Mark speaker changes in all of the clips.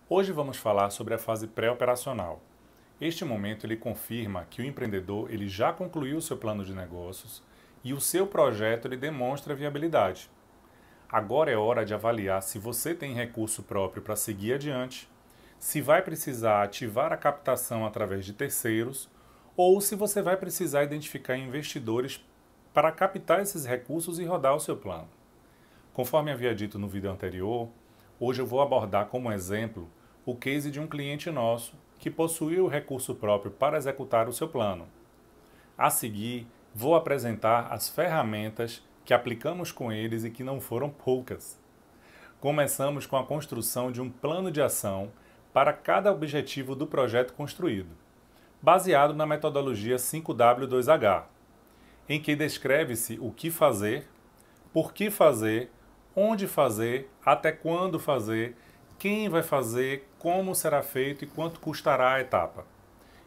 Speaker 1: Hoje vamos falar sobre a fase pré-operacional. Este momento ele confirma que o empreendedor ele já concluiu o seu plano de negócios e o seu projeto ele demonstra viabilidade. Agora é hora de avaliar se você tem recurso próprio para seguir adiante, se vai precisar ativar a captação através de terceiros ou se você vai precisar identificar investidores para captar esses recursos e rodar o seu plano. Conforme havia dito no vídeo anterior, hoje eu vou abordar como exemplo o case de um cliente nosso que possuiu o recurso próprio para executar o seu plano. A seguir, vou apresentar as ferramentas que aplicamos com eles e que não foram poucas. Começamos com a construção de um plano de ação para cada objetivo do projeto construído, baseado na metodologia 5W2H, em que descreve-se o que fazer, por que fazer, onde fazer, até quando fazer, quem vai fazer, como será feito e quanto custará a etapa.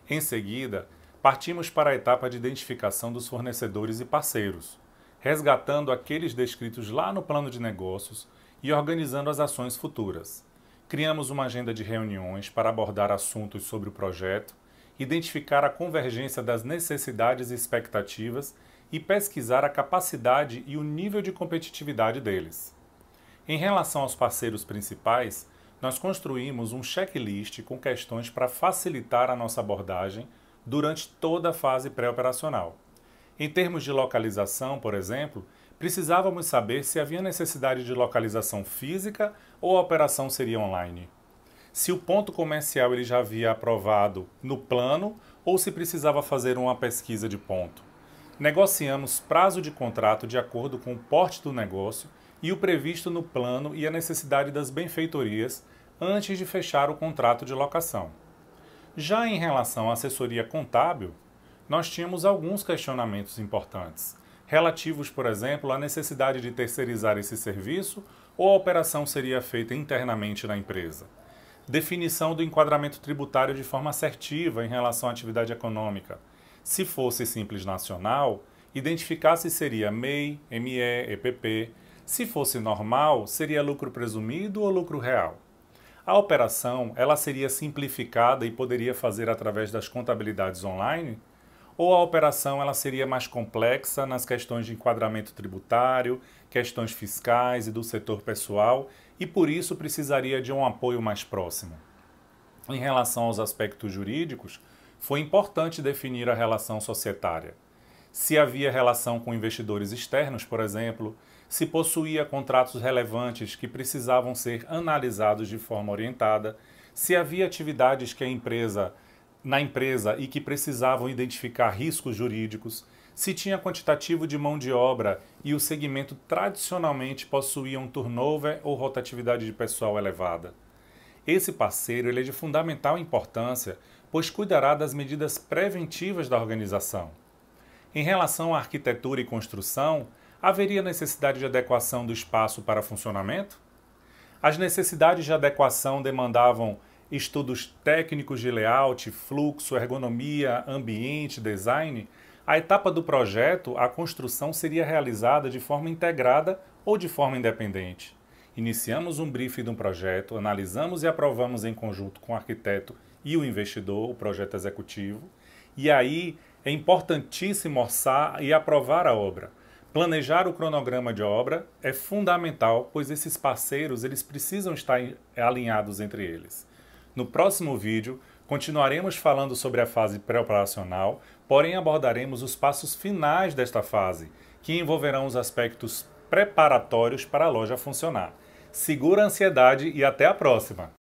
Speaker 1: Em seguida, partimos para a etapa de identificação dos fornecedores e parceiros, resgatando aqueles descritos lá no plano de negócios e organizando as ações futuras. Criamos uma agenda de reuniões para abordar assuntos sobre o projeto, identificar a convergência das necessidades e expectativas e pesquisar a capacidade e o nível de competitividade deles. Em relação aos parceiros principais, nós construímos um checklist com questões para facilitar a nossa abordagem durante toda a fase pré-operacional. Em termos de localização, por exemplo, precisávamos saber se havia necessidade de localização física ou a operação seria online. Se o ponto comercial ele já havia aprovado no plano ou se precisava fazer uma pesquisa de ponto. Negociamos prazo de contrato de acordo com o porte do negócio e o previsto no plano e a necessidade das benfeitorias antes de fechar o contrato de locação. Já em relação à assessoria contábil, nós tínhamos alguns questionamentos importantes, relativos, por exemplo, à necessidade de terceirizar esse serviço ou a operação seria feita internamente na empresa. Definição do enquadramento tributário de forma assertiva em relação à atividade econômica. Se fosse simples nacional, identificar se seria MEI, ME, EPP. Se fosse normal, seria lucro presumido ou lucro real. A operação ela seria simplificada e poderia fazer através das contabilidades online? Ou a operação ela seria mais complexa nas questões de enquadramento tributário, questões fiscais e do setor pessoal e por isso precisaria de um apoio mais próximo? Em relação aos aspectos jurídicos, foi importante definir a relação societária. Se havia relação com investidores externos, por exemplo, se possuía contratos relevantes que precisavam ser analisados de forma orientada, se havia atividades que na empresa e que precisavam identificar riscos jurídicos, se tinha quantitativo de mão de obra e o segmento tradicionalmente possuía um turnover ou rotatividade de pessoal elevada. Esse parceiro ele é de fundamental importância, pois cuidará das medidas preventivas da organização. Em relação à arquitetura e construção, haveria necessidade de adequação do espaço para funcionamento? As necessidades de adequação demandavam estudos técnicos de layout, fluxo, ergonomia, ambiente, design. A etapa do projeto, a construção seria realizada de forma integrada ou de forma independente. Iniciamos um briefing do projeto, analisamos e aprovamos em conjunto com o arquiteto e o investidor o projeto executivo. E aí é importantíssimo orçar e aprovar a obra. Planejar o cronograma de obra é fundamental, pois esses parceiros eles precisam estar alinhados entre eles. No próximo vídeo, continuaremos falando sobre a fase pré-operacional, porém abordaremos os passos finais desta fase, que envolverão os aspectos preparatórios para a loja funcionar. Segura a ansiedade e até a próxima!